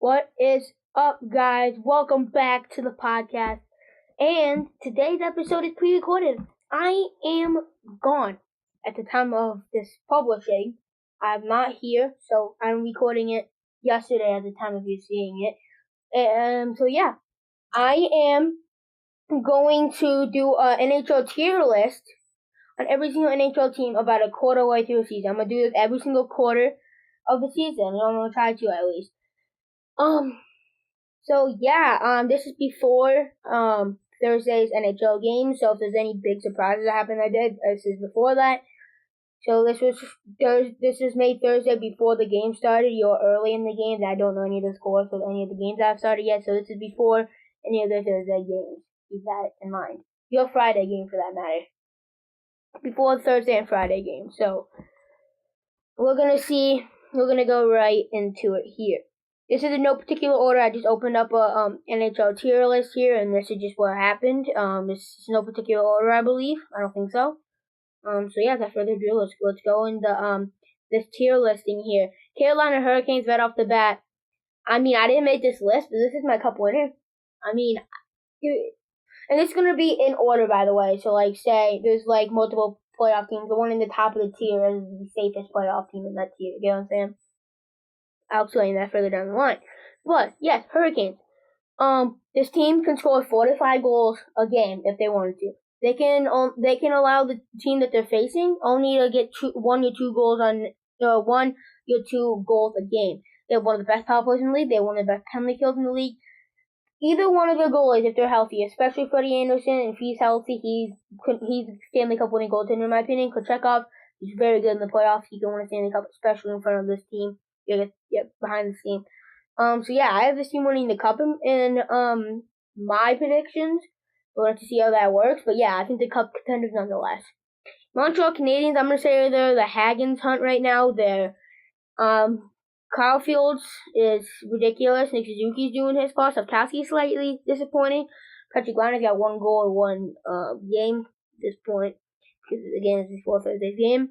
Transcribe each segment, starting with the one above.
What is up, guys? Welcome back to the podcast. And today's episode is pre-recorded. I am gone at the time of this publishing. I'm not here, so I'm recording it yesterday at the time of you seeing it. I am going to do an NHL tier list on every single NHL team about a quarter way through the season. I'm gonna do this every single quarter of the season. I'm gonna try to at least. This is before Thursday's NHL game. So if there's any big surprises that happen, this is before that. So this was made Thursday before the game started. You're early in the game. I don't know any of the scores of any of the games that have started yet. So this is before any of the Thursday games. Keep that in mind. Your Friday game, for that matter. Before the Thursday and Friday game. So we're gonna go right into it here. This is in no particular order. I just opened up a NHL tier list here, and this is just what happened. This is no particular order, I believe. I don't think so. Without further ado, let's go into this tier listing here. Carolina Hurricanes right off the bat. I mean, I didn't make this list, but this is my cup winner. I mean, and it's gonna be in order, by the way. So, say there's multiple playoff teams. The one in the top of the tier is the safest playoff team in that tier. You get what I'm saying? I'll explain that further down the line. But yes, Hurricanes. This team can score 4 to 5 goals a game if they wanted to. They can allow the team that they're facing only to get 1 or 2 goals a game. They have one of the best power plays in the league. They have one of the best penalty kills in the league. Either one of the goalies, if they're healthy, especially Freddie Andersen, if he's healthy, he's Stanley Cup winning goaltender in my opinion. Kochekov, he's very good in the playoffs. He can win a Stanley Cup, especially in front of this team. Behind the scene. I have this team winning the cup in my predictions. We'll have to see how that works. But yeah, I think the cup contenders nonetheless. Montreal Canadiens, I'm gonna say they're the Hagens hunt right now. They're Kyle Fields is ridiculous. Nick Suzuki's doing his part. Savkowski's slightly disappointing. Patrick Liner's got 1 goal in 1 game at this point. Because again, it's before Thursday's game.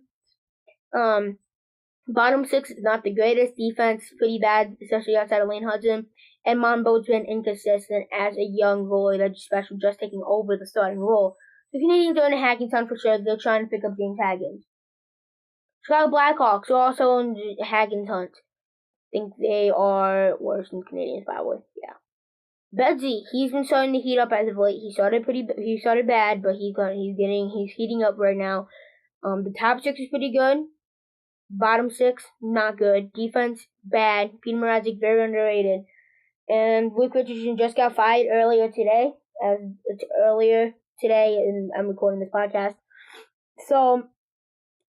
Bottom 6 is not the greatest. Defense, pretty bad, especially outside of Lane Hudson. And Monbo's been inconsistent as a young goalie that's special, just taking over the starting role. The Canadians are in a Hagens hunt for sure. They're trying to pick up James Hagens. Chicago Blackhawks are also in the Hagens hunt. I think they are worse than Canadians, by the way. Yeah. Bedsy, he's been starting to heat up as of late. He started bad, but he's heating up right now. The top 6 is pretty good. Bottom 6, not good. Defense, bad. Peter Mrazek, very underrated. And Luke Richardson just got fired earlier today, and I'm recording this podcast. So,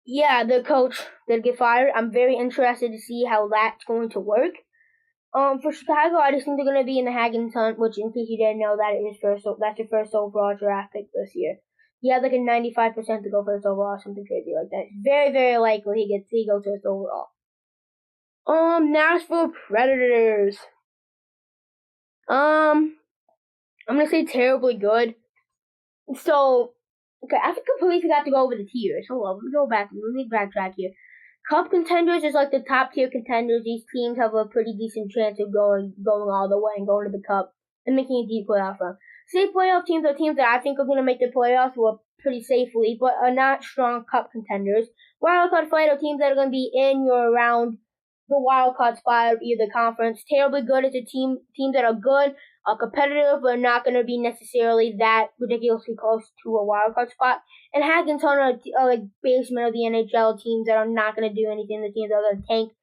yeah, the coach did get fired. I'm very interested to see how that's going to work. For Chicago, I just think they're going to be in the Hagens hunt, which, in case you didn't know, that's your first overall draft pick this year. He had a 95% to go first overall, something crazy like that. It's very, very likely he goes first overall. Nashville Predators. I'm gonna say terribly good. So, okay, I completely forgot to go over the tiers. Hold on, let me go back. Let me backtrack here. Cup contenders is the top tier contenders. These teams have a pretty decent chance of going all the way and going to the cup and making a deep playoff run. Safe playoff teams are teams that I think are going to make the playoffs pretty safely, but are not strong cup contenders. Wildcard fight are teams that are going to be in or around the wildcard spot of either conference. Terribly good is a teams that are good, are competitive, but not going to be necessarily that ridiculously close to a wildcard spot. And Hagens hunt are basement of the NHL teams that are not going to do anything. The teams that are going to tank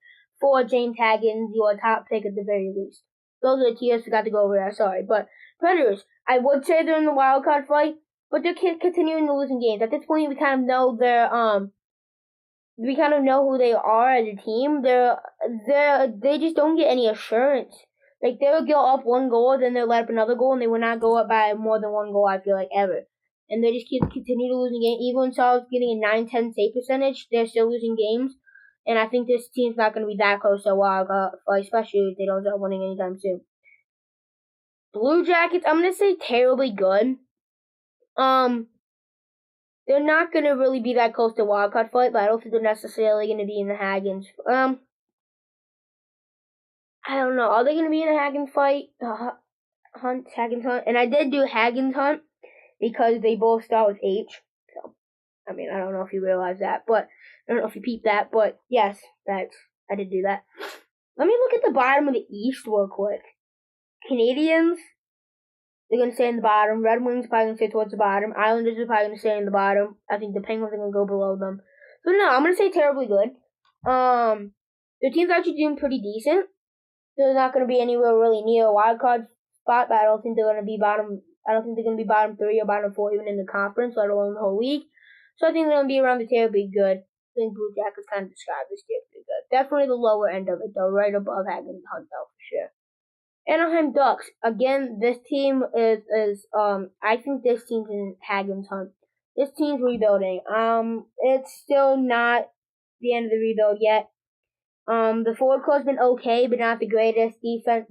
for James Hagens, your top pick at the very least. Those are the tiers. Forgot to go over that. Sorry, but Predators, I would say they're in the wild card fight, but they're continuing to losing games. At this point, we kind of know we kind of know who they are as a team. They just don't get any assurance. They'll go up 1 goal, then they'll let up another goal, and they will not go up by more than 1 goal, I feel like, ever. And they just continue to losing games. Even when Saul's getting a 9-10 save percentage, they're still losing games. And I think this team's not going to be that close to a wild card, especially if they don't start winning anytime soon. Blue Jackets, I'm going to say terribly good. They're not going to really be that close to wild card fight, but I don't think they're necessarily going to be in the Hagens. I don't know. Are they going to be in a Haggins fight? Haggins Hunt. And I did do Haggins Hunt because they both start with H. So, I mean, I don't know if you realize that, but I don't know if you peeped that, but yes, I did do that. Let me look at the bottom of the East real quick. Canadians, they're going to stay in the bottom. Red Wings probably going to stay towards the bottom. Islanders are probably going to stay in the bottom. I think the Penguins are going to go below them. So, no, I'm going to say terribly good. The team's actually doing pretty decent. They're not going to be anywhere really near a wild card spot, but I don't think they're going to be bottom. I don't think they're going to be bottom 3 or bottom 4 even in the conference, let alone the whole league. So I think they're going to be around the terribly good. I think Blue Jackets kind of describe this tier pretty good. Definitely the lower end of it, though, right above Haggins Hunt, though, for sure. Anaheim Ducks. Again, this team is I think this team's in Haggins Hunt. This team's rebuilding. It's still not the end of the rebuild yet. The forward core's been okay, but not the greatest. Defense,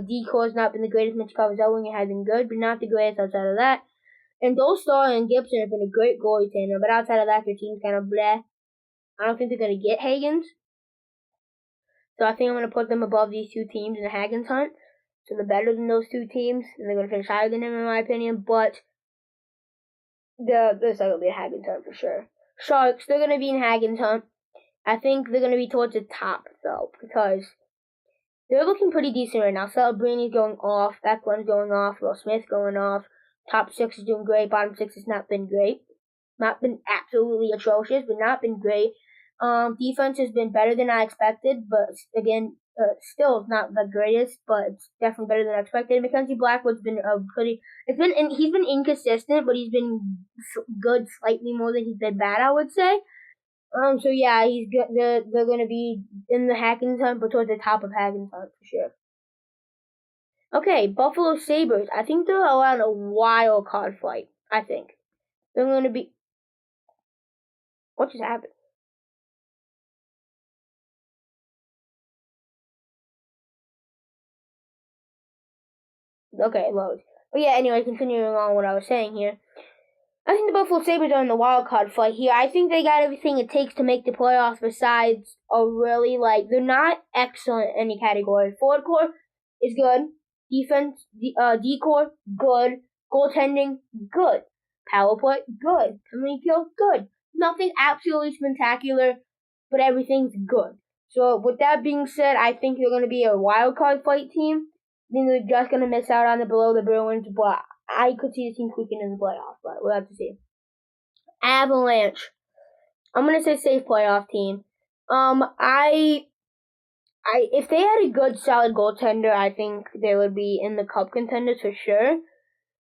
D core's not been the greatest. Mitch Cavazelli has been good, but not the greatest outside of that. And Dolstar and Gibson have been a great goalie tandem, but outside of that, their team's kind of bleh. I don't think they're going to get Haggins. So I think I'm going to put them above these two teams in the Haggins Hunt. So they're better than those two teams, and they're going to finish higher than them, in my opinion, but there's not going to be a Haggins Hunt for sure. Sharks, they're going to be in Haggins Hunt. I think they're going to be towards the top, though, because they're looking pretty decent right now. Celebrini's going off, Beckland's going off, Will Smith's going off. Top 6 is doing great, bottom 6 has not been great. Not been absolutely atrocious, but not been great. Defense has been better than I expected, but again, still not the greatest, but it's definitely better than I expected. Mackenzie Blackwood's been he's been inconsistent, but he's been good slightly more than he's been bad, I would say. So yeah, he's good. They're gonna be in the Haggins Hunt, but towards the top of Haggins Hunt for sure. Okay, Buffalo Sabres. I think they're allowed a wild card fight. I think they're gonna be. What just happened? Okay, loads. But yeah, anyway, continuing on what I was saying here. I think the Buffalo Sabres are in the wild card fight here. I think they got everything it takes to make the playoffs besides a really, they're not excellent in any category. Forward core is good. Defense, D core, good. Goaltending, good. Power play, good. Penalty kill, good. Nothing absolutely spectacular, but everything's good. So with that being said, I think they're going to be a wild card fight team. I think they're just going to miss out on the below the Bruins, but I could see the team squeaking in the playoffs, but we'll have to see. Avalanche. I'm gonna say safe playoff team. If they had a good, solid goaltender, I think they would be in the cup contenders for sure.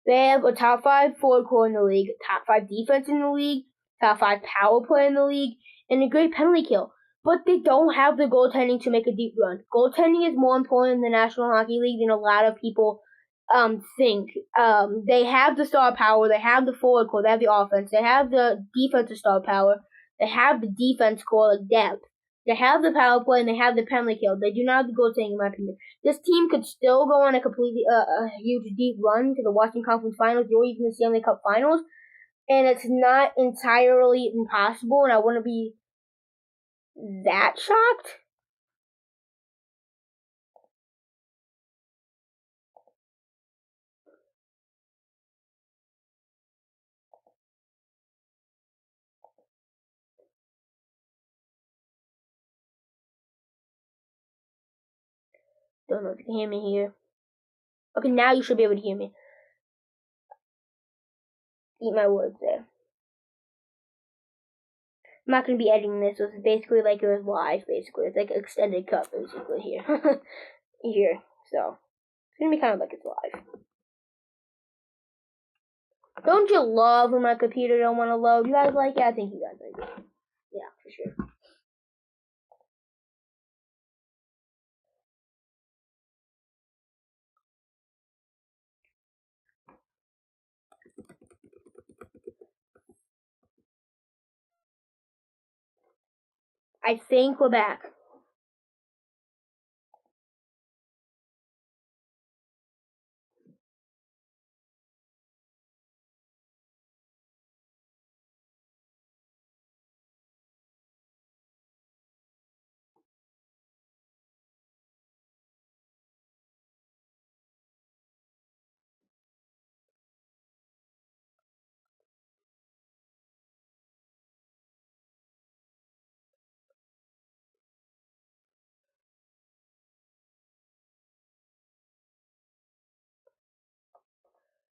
They have a top 5 forward core in the league, top 5 defense in the league, top 5 power play in the league, and a great penalty kill. But they don't have the goaltending to make a deep run. Goaltending is more important in the National Hockey League than a lot of people think. They have the star power, they have the forward core, they have the offense, they have the defensive star power, they have the defense core, like depth. They have the power play and they have the penalty kill. They do not have the goaltending, in my opinion. This team could still go on a completely a huge deep run to the Western Conference Finals or even the Stanley Cup Finals, and it's not entirely impossible. And I wouldn't be that shocked. Don't know if you can hear me here. Okay, now you should be able to hear me. Eat my words there. I'm not going to be editing this, so it's basically like it was live, basically. It's like an extended cut, basically, here. Here. So, it's going to be kind of like it's live. Don't you love when my computer don't want to load? You guys like it? I think you guys like it. Yeah, for sure. I think we're back.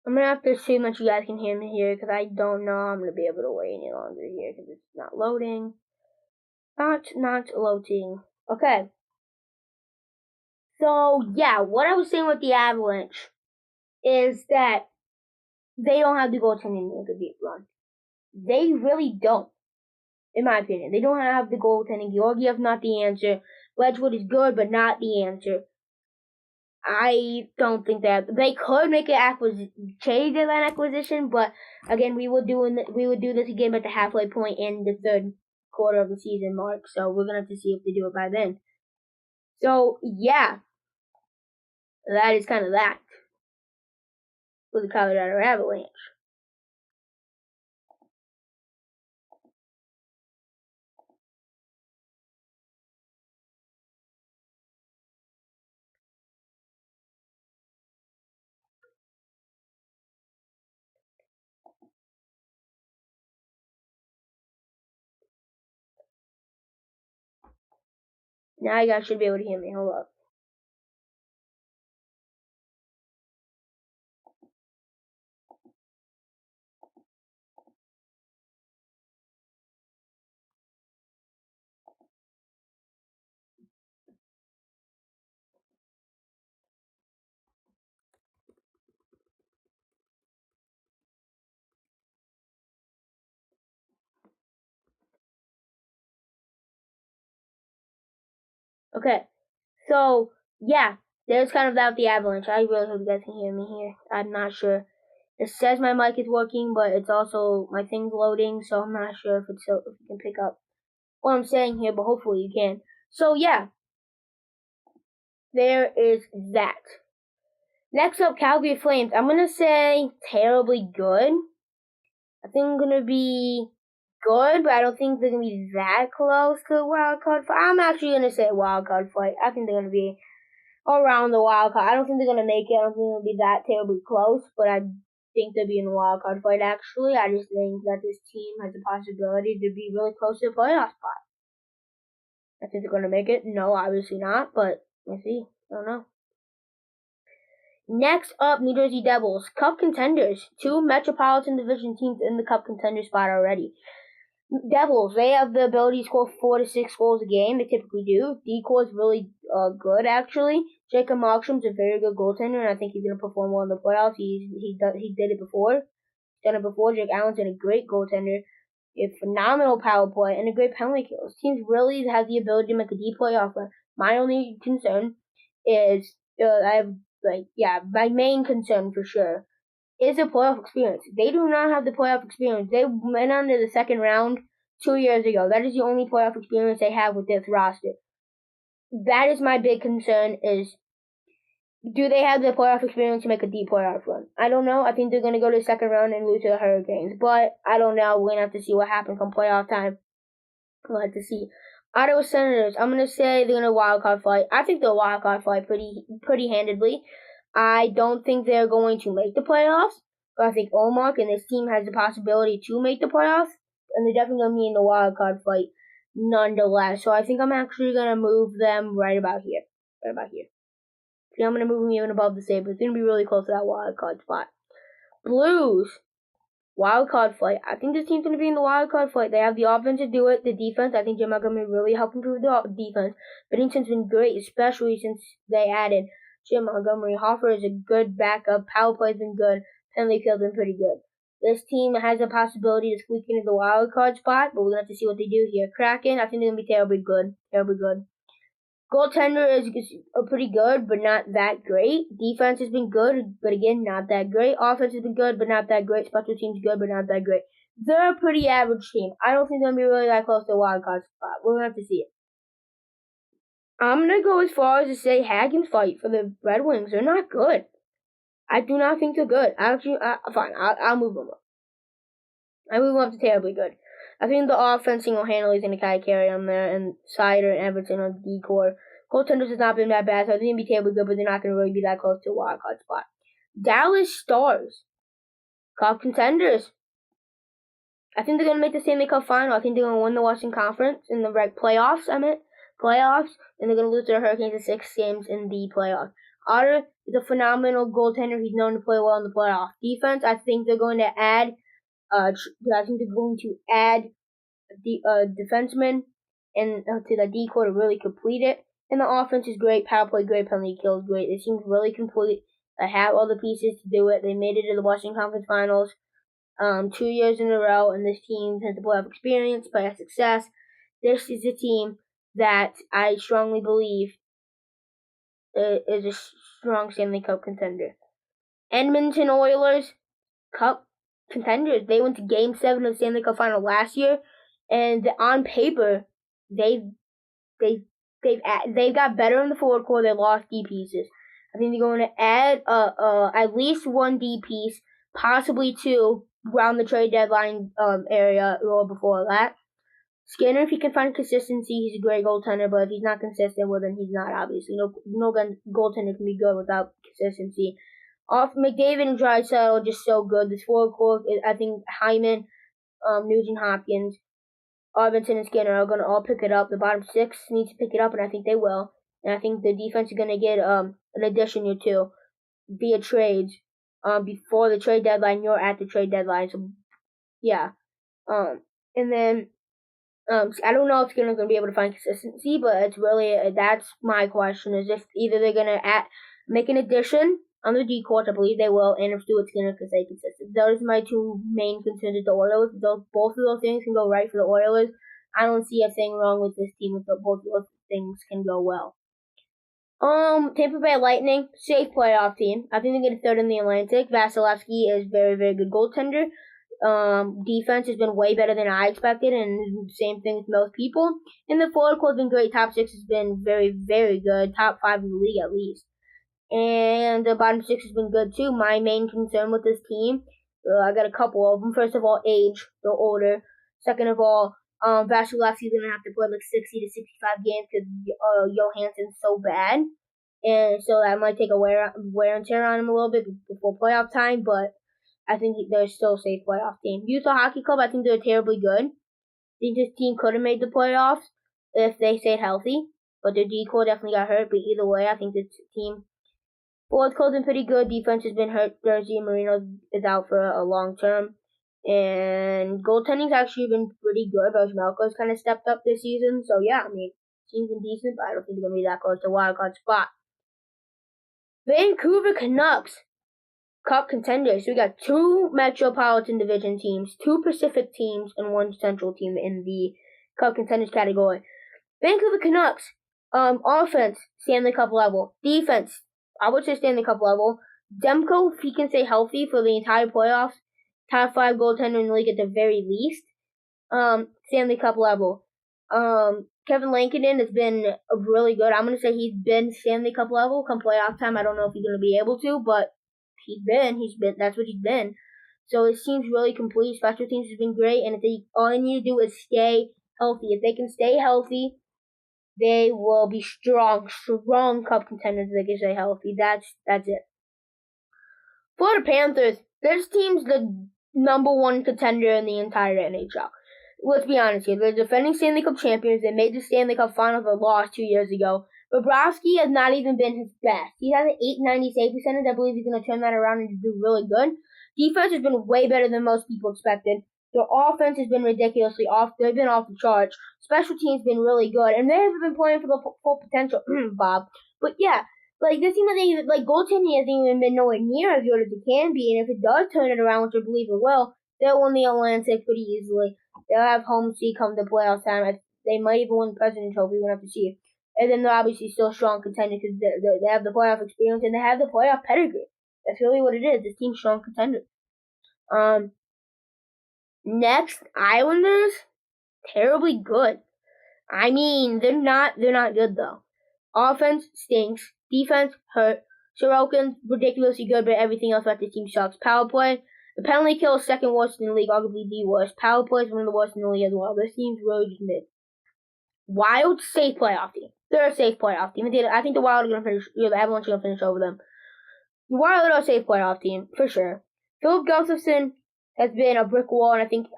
I'm going to have to assume that you guys can hear me here because I don't know I'm going to be able to wait any longer here because it's not loading. Not loading. Okay. So, yeah, what I was saying with the Avalanche is that they don't have the goaltending to make a deep run. They really don't, in my opinion. They don't have the goaltending. Georgiev's not the answer. Wedgwood is good, but not the answer. I don't think that they could make an trade deadline acquisition, but again, we would do this again at the halfway point in the third quarter of the season mark. So we're gonna have to see if they do it by then. So yeah, that is kind of that for the Colorado Avalanche. Now you guys should be able to hear me. Hold up. Okay, so yeah, there's kind of that with the Avalanche. I really hope you guys can hear me here. I'm not sure. It says my mic is working, but it's also my thing's loading, so I'm not sure if you can pick up what I'm saying here, but hopefully you can. So yeah, there is that. Next up, Calgary Flames. I'm gonna say terribly good. I think I'm gonna be good, but I don't think they're gonna be that close to a wild card fight. I'm actually gonna say wild card fight. I think they're gonna be around the wild card. I don't think they're gonna make it. I don't think they're gonna be that terribly close, but I think they'll be in the wild card fight. Actually, I just think that this team has the possibility to be really close to the playoff spot. I think they're gonna make it. No, obviously not, but we'll see. I don't know. Next up, New Jersey Devils, Cup contenders. 2 Metropolitan Division teams in the Cup contender spot already. Devils, they have the ability to score 4 to 6 goals a game. They typically do. D-core is really good, actually. Jacob Markstrom's a very good goaltender, and I think he's going to perform well in the playoffs. He did it before. He's done it before. Jake Allen's a great goaltender, a phenomenal power play, and a great penalty kill. This team really has the ability to make a deep playoff run. My only concern is my main concern for sure is the playoff experience. They do not have the playoff experience. They went on to the second round 2 years ago. That is the only playoff experience they have with this roster. That is my big concern is, do they have the playoff experience to make a deep playoff run? I don't know. I think they're going to go to the second round and lose to the Hurricanes. But I don't know. We're going to have to see what happens come playoff time. We'll have to see. Ottawa Senators, I'm going to say they're going to wild card fight. I think they'll wild card fight pretty handedly. I don't think they're going to make the playoffs, but I think Omar and this team has the possibility to make the playoffs, and they're definitely going to be in the wild card fight nonetheless. So I think I'm actually going to move them right about here. See, I'm going to move them even above the Sabres. It's going to be really close to that wild card spot. Blues, wild card fight. I think this team's going to be in the wild card fight. They have the offense to do it. The defense, I think Jim Montgomery really helped improve the defense. Binnington's been great, especially since they added Jim Montgomery. Hoffer is a good backup. Power play's been good. Penalty kill's been pretty good. This team has a possibility to squeak into the wild card spot, but we're going to have to see what they do here. Kraken, I think they're going to be terribly good. Goaltender is pretty good, but not that great. Defense has been good, but again, not that great. Offense has been good, but not that great. Special teams good, but not that great. They're a pretty average team. I don't think they're going to be really that close to a wild card spot. We're going to have to see it. I'm going to go as far as to say Hag and fight for the Red Wings. They're not good. I do not think they're good. Actually, fine. I'll move them up. I move them up to terribly good. I think the offense single-handedly is going to kind of carry them there, and Sider and Everton on the D-core. Goaltenders has not been that bad, so I think they'll be terribly good, but they're not going to really be that close to a wild card spot. Dallas Stars, Cup contenders. I think they're going to make the Stanley Cup final. I think they're going to win the Western Conference in the playoffs, and they're going to lose to the Hurricanes in 6 games in the playoffs. Otter is a phenomenal goaltender. He's known to play well in the playoff. Defense, I think they're going to add. I think they're going to add the defenseman and to the D core to really complete it. And the offense is great. Power play great. Penalty kill is great. It seems really complete. They have all the pieces to do it. They made it to the Western Conference Finals 2 years in a row, and this team has the playoff experience, playoff success. This is a team that I strongly believe is a strong Stanley Cup contender. Edmonton Oilers, Cup contenders. They went to Game 7 of the Stanley Cup Final last year, and on paper, they've got better in the forward core. They lost D pieces. I think they're going to add at least one D piece, possibly two, around the trade deadline area or before that. Skinner, if he can find consistency, he's a great goaltender, but if he's not consistent, well, then he's not, obviously. No goaltender can be good without consistency. Off McDavid and Draisaitl are just so good. This forward core, I think Hyman, Nugent Hopkins, Arvidsson, and Skinner are going to all pick it up. The bottom six need to pick it up, and I think they will. And I think the defense is going to get an addition or two via trades before the trade deadline. You're at the trade deadline, so yeah. And then I don't know if Skinner's going to be able to find consistency, but it's really that's my question: is if either they're going to make an addition on the D court, I believe they will, and if Stuart Skinner can stay consistent. Those are my two main concerns with the Oilers. Both of those things can go right for the Oilers. I don't see a thing wrong with this team if both of those things can go well. Tampa Bay Lightning, safe playoff team. I think they get a third in the Atlantic. Vasilevsky is very, very good goaltender. Defense has been way better than I expected, and same thing with most people. And the forward core has been great. Top six has been very, very good. Top 5 in the league at least. And the bottom six has been good too. My main concern with this team, I got a couple of them. First of all, age, they're older. Second of all, Vasilevsky's gonna have to play like 60 to 65 games because Johansson's so bad, and so that might take a wear and tear on him a little bit before playoff time. But I think they're still a safe playoff team. Utah Hockey Club, I think they're terribly good. I think this team could have made the playoffs if they stayed healthy, but their D core definitely got hurt. But either way, I think this team. Forward core's been pretty good. Defense has been hurt. Jersey Marino is out for a long term. And goaltending's actually been pretty good. Rosmelko's kind of stepped up this season. So, yeah, I mean, team's been decent, but I don't think they're going to be that close to a wild card spot. Vancouver Canucks, Cup contenders. So we got 2 Metropolitan Division teams, 2 Pacific teams, and 1 Central team in the Cup contenders category. Vancouver Canucks, offense, Stanley Cup level. Defense, I would say Stanley Cup level. Demko, if he can stay healthy for the entire playoffs, top 5 goaltender in the league at the very least. Stanley Cup level. Kevin Lankinen has been really good. I'm going to say he's been Stanley Cup level come playoff time. I don't know if he's going to be able to, but he's been, that's what he's been. So it seems really complete. Special teams has been great, and all they need to do is stay healthy. If they can stay healthy, they will be strong Cup contenders. They can stay healthy. That's it. For the Panthers, this team's the number 1 contender in the entire NHL. Let's be honest here. They're defending Stanley Cup champions. They made the Stanley Cup Finals but lost 2 years ago. Bobrovsky has not even been his best. He has an .890 save percentage. I believe he's going to turn that around and do really good. Defense has been way better than most people expected. Their offense has been ridiculously off. They've been off the charts. Special teams been really good, and they haven't been playing for the full potential, Bob. But yeah, like this team hasn't even goaltending hasn't even been nowhere near as good as it can be. And if it does turn it around, which I believe it will, they'll win the Atlantic pretty easily. They'll have home seat come to playoff time. They might even win the President's Trophy. We're gonna have to see. And then they're obviously still a strong contender because they have the playoff experience and they have the playoff pedigree. That's really what it is. This team's strong contender. Next, Islanders, terribly good. I mean, they're not good though. Offense stinks. Defense hurt. Sorokin's ridiculously good, but everything else about this team sucks. Power play, the penalty kill is second worst in the league, arguably the worst. Power play is one of the worst in the league as well. This team's really just mid. Wild, safe playoff team. They're a safe playoff team. I think the Wild are going to finish, the Avalanche are going to finish over them. The Wild are a safe playoff team, for sure. Philip Gustafson has been a brick wall, and I think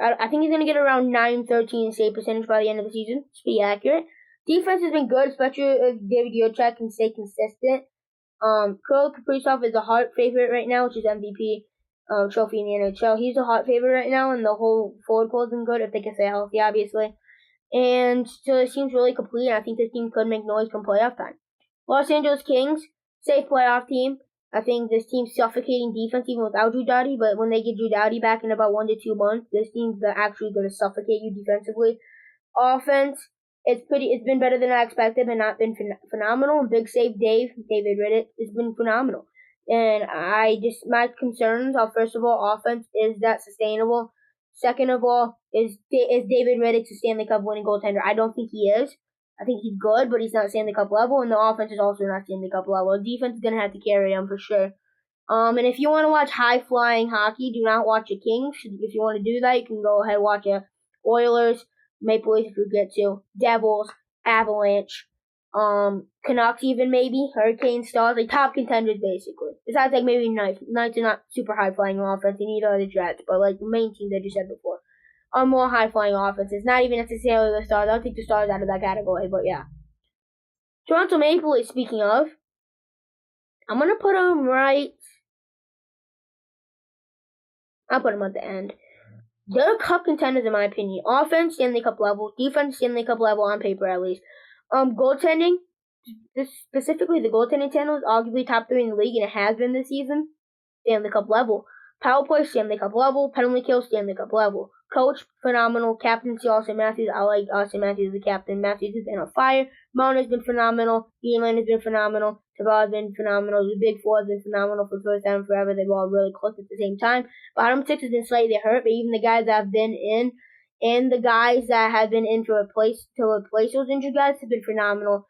he's going to get around 913 save percentage by the end of the season. It's pretty accurate. Defense has been good, especially if David Jiricek can stay consistent. Kirill Kaprizov is a hot favorite right now, which is MVP trophy in the NHL. He's a hot favorite right now, and the whole forward core has been good if they can stay healthy, obviously. And so it seems really complete, and I think this team could make noise come playoff time. Los Angeles Kings, safe playoff team. I think this team's suffocating defense even without Drew Doughty, but when they get Drew Doughty back in about 1 to 2 months, this team's actually going to suffocate you defensively. Offense, it's been better than I expected, but not been phenomenal. Big save David Riddick has been phenomenal. And my concerns are, first of all, offense, is that sustainable? Second of all, is David Riddick a Stanley Cup winning goaltender? I don't think he is. I think he's good, but he's not Stanley Cup level, and the offense is also not Stanley Cup level. The defense is going to have to carry him for sure. And if you want to watch high-flying hockey, do not watch the Kings. If you want to do that, you can go ahead and watch Oilers, Maple Leafs if you get to, Devils, Avalanche, Canucks even maybe, Hurricane Stars, like top contenders basically. Besides like maybe Knights. Knights are not super high-flying offense, and neither are the Jets, but like the main teams that you said before are more high-flying offenses. Not even necessarily the Stars. I'll take the Stars out of that category, but yeah. Toronto Maple Leafs, speaking of, I'm going to put them right. I'll put them at the end. They're cup contenders in my opinion. Offense, Stanley Cup level. Defense, Stanley Cup level on paper at least. Goaltending, specifically the goaltending channel is arguably top 3 in the league, and it has been this season. Stanley Cup level. Power play, Stanley Cup level. Penalty kill, Stanley Cup level. Coach, phenomenal. Captaincy, Austin Matthews. I like Austin Matthews as the captain. Matthews has been on fire. Marner's been phenomenal. Eland has been phenomenal. Tavares has been phenomenal. The Big Four has been phenomenal for the first time forever. They've all really clicked at the same time. Bottom 6 has been slightly hurt, but even the guys that have been in and the guys that have been in to replace those injured guys have been phenomenal.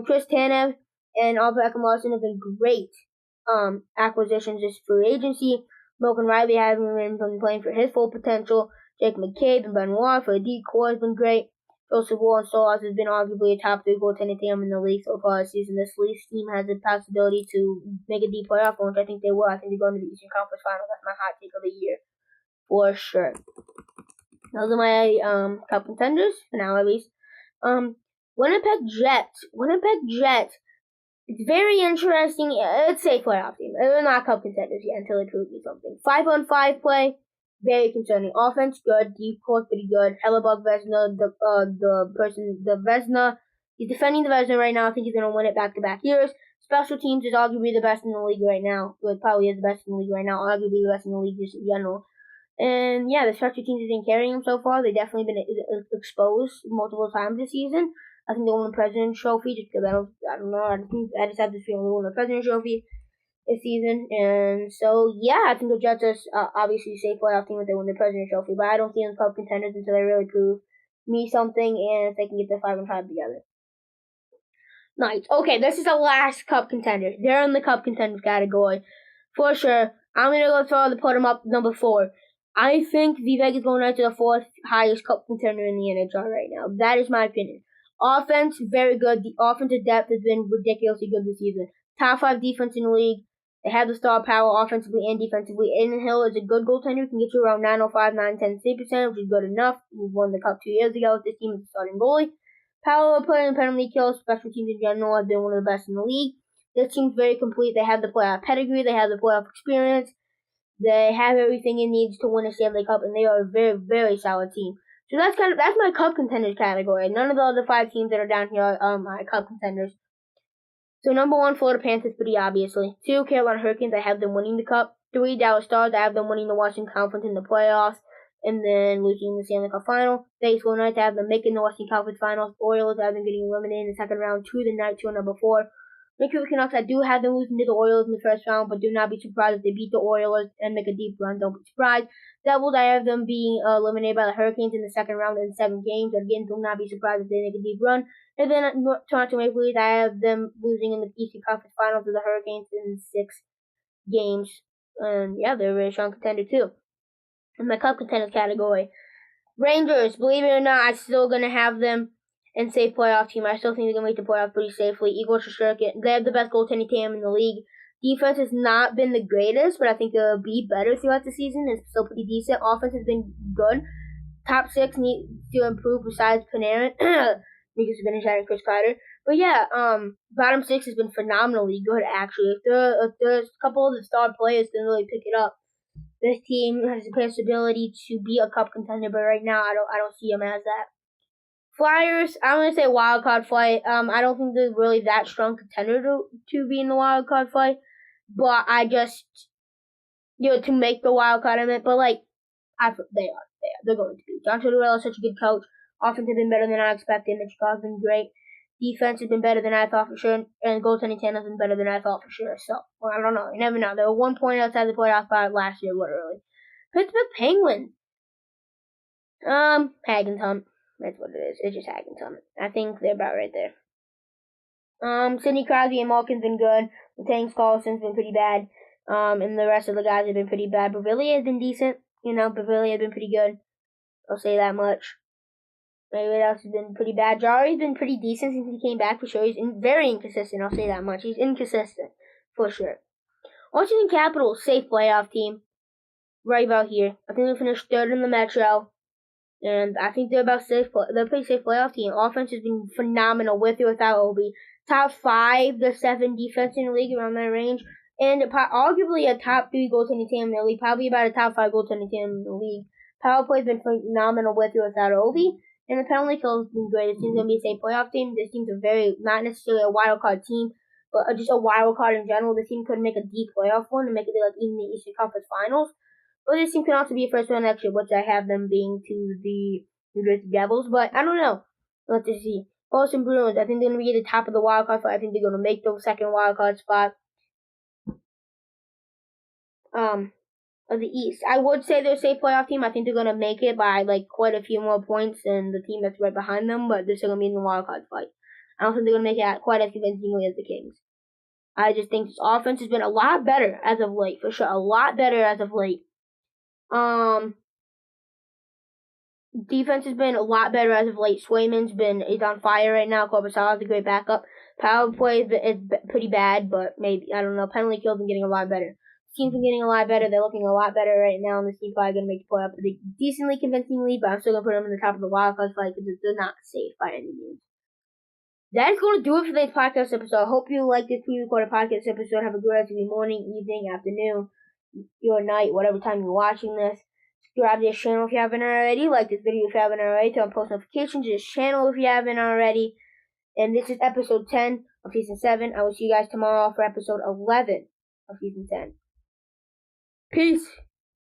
Chris Tanev and Albert Ekman-Larsson have been great acquisitions this free agency. Logan Riley hasn't been playing for his full potential. Jake McCabe and Benoit for a decoy has been great. Joseph Wall and Solas has been arguably a top 3 goaltending team in the league so far this season. This Leafs team has the possibility to make a deep playoff run, which I think they will. I think they're going to the Eastern Conference Final. That's my hot take of the year, for sure. Those are my cup contenders for now, at least. Winnipeg Jets. It's very interesting. It's a playoff team. They're not cup contenders yet until they prove me something. 5-on-5 play, very concerning. Offense, good. Deep court, pretty good. Hellebuck, Vezina, the Vezina. He's defending the Vezina right now. I think he's going to win it back-to-back years. Special teams is arguably the best in the league right now. Well, it probably is the best in the league right now. Arguably the best in the league just in general. And yeah, the special teams have been carrying them so far. They've definitely been exposed multiple times this season. I think they won the President's Trophy just because I don't know. I just have this feeling they won the President's Trophy this season. And so, yeah, I think the Jets are obviously a safe playoff team if they win the President's Trophy. But I don't see them cup contenders until they really prove me something and if they can get their 5-on-5 together. Nice. Okay, this is the last cup contender. They're in the cup contenders category. For sure. I'm going to put them up number 4. I think the Vegas Golden Knights are the 4th highest cup contender in the NHL right now. That is my opinion. Offense, very good. The offensive depth has been ridiculously good this season. Top 5 defense in the league. They have the star power offensively and defensively. Aiden Hill is a good goaltender. Can get you around 905, 910 save percentage, which is good enough. He won the cup 2 years ago with this team as a starting goalie. Power play and penalty kills, special teams in general have been one of the best in the league. This team's very complete. They have the playoff pedigree. They have the playoff experience. They have everything it needs to win a Stanley Cup, and they are a very, very solid team. So that's my cup contenders category. None of the other 5 teams that are down here are my cup contenders. So number 1, Florida Panthers, pretty obviously. 2, Carolina Hurricanes. I have them winning the Cup. 3, Dallas Stars. I have them winning the Western Conference in the playoffs, and then losing the Stanley Cup Final. Vegas Golden Knights. I have them making the Western Conference Finals. Orioles. I have them getting eliminated in the second round to the Knights, who are number 4. Vancouver Canucks, I do have them losing to the Orioles in the first round, but do not be surprised if they beat the Orioles and make a deep run. Don't be surprised. Devils, I have them being eliminated by the Hurricanes in the second round in 7 games. Again, do not be surprised if they make a deep run. And then Toronto Maple Leafs, I have them losing in the Eastern Conference Finals to the Hurricanes in 6 games. And yeah, they're a really strong contender too. In my cup contenders category, Rangers, believe it or not, I'm still going to have them and safe playoff team. I still think they're going to make the playoffs pretty safely. Igor Shesterkin, they have the best goaltending team in the league. Defense has not been the greatest, but I think it'll be better throughout the season. It's still pretty decent. Offense has been good. Top 6 need to improve besides Panarin, because he's been shattered Chris Kreider. But yeah, bottom six has been phenomenally good actually. If there's a couple of the star players can really pick it up, this team has the possibility to be a cup contender. But right now, I don't see them as that. Flyers, I'm gonna say wild card fight. I don't think they're really that strong contender to be in the wild card fight, but I just to make the wild card of it. But like, they're going to be. John Tortorella is such a good coach. Offense has been better than I expected. Mitch Chicago's been great. Defense has been better than I thought for sure, and goaltending has been better than I thought for sure. So, well, I don't know. You never know. They were 1 point outside the playoff spot last year, literally. Pittsburgh Penguins. Hagen's Hunt. That's what it is. It's just Hagen's Hunt. I think they're about right there. Sidney Crosby and Malkin's been good. Latang Carlson's been pretty bad. And the rest of the guys have been pretty bad. Bavillier has been decent. Bavillier has been pretty good. I'll say that much. Everybody else has been pretty bad. Jari's been pretty decent since he came back for sure. He's very inconsistent. I'll say that much. He's inconsistent for sure. Washington Capitals, safe playoff team. Right about here. I think they finished third in the Metro. And I think they're about safe. They're a pretty safe playoff team. Offense has been phenomenal with or without Obi. Top 5 to 7 defense in the league around that range. And arguably a top 3 goaltending team in the league. Probably about a top 5 goaltending team in the league. Power play has been phenomenal with or without Obi. And the penalty kill has been great. This team's going to be a safe playoff team. This team's not necessarily a wild card team, but just a wild card in general. This team could make a deep playoff one and make it like even the Eastern Conference Finals. But this team could also be a first round exit, which I have them being to the New Jersey Devils. But I don't know. Let's just see. Boston Bruins, I think they're going to be at the top of the wild card spot. I think they're going to make the second wild card spot. Of the East. I would say they're a safe playoff team. I think they're going to make it by like quite a few more points than the team that's right behind them, but they're still going to be in the wild card fight. I don't think they're going to make it quite as convincingly as the Kings. I just think this offense has been a lot better as of late, for sure. A lot better as of late. Defense has been a lot better as of late. Swayman's is on fire right now. Korpisalo's a great backup. Power play is pretty bad, but maybe, I don't know. Penalty kill's been getting a lot better. Team's been getting a lot better. They're looking a lot better right now, and this team's probably going to make the playoff pretty decently convincingly, but I'm still going to put them in the top of the wild card fight because they're not safe by any means. That is going to do it for today's podcast episode. I hope you liked this pre-recorded podcast episode. Have a good rest of your morning, evening, afternoon, your night, whatever time you're watching this. Subscribe to this channel if you haven't already. Like this video if you haven't already. Turn on post notifications to this channel if you haven't already. And this is episode 10 of season 7. I will see you guys tomorrow for episode 11 of season 10. Peace.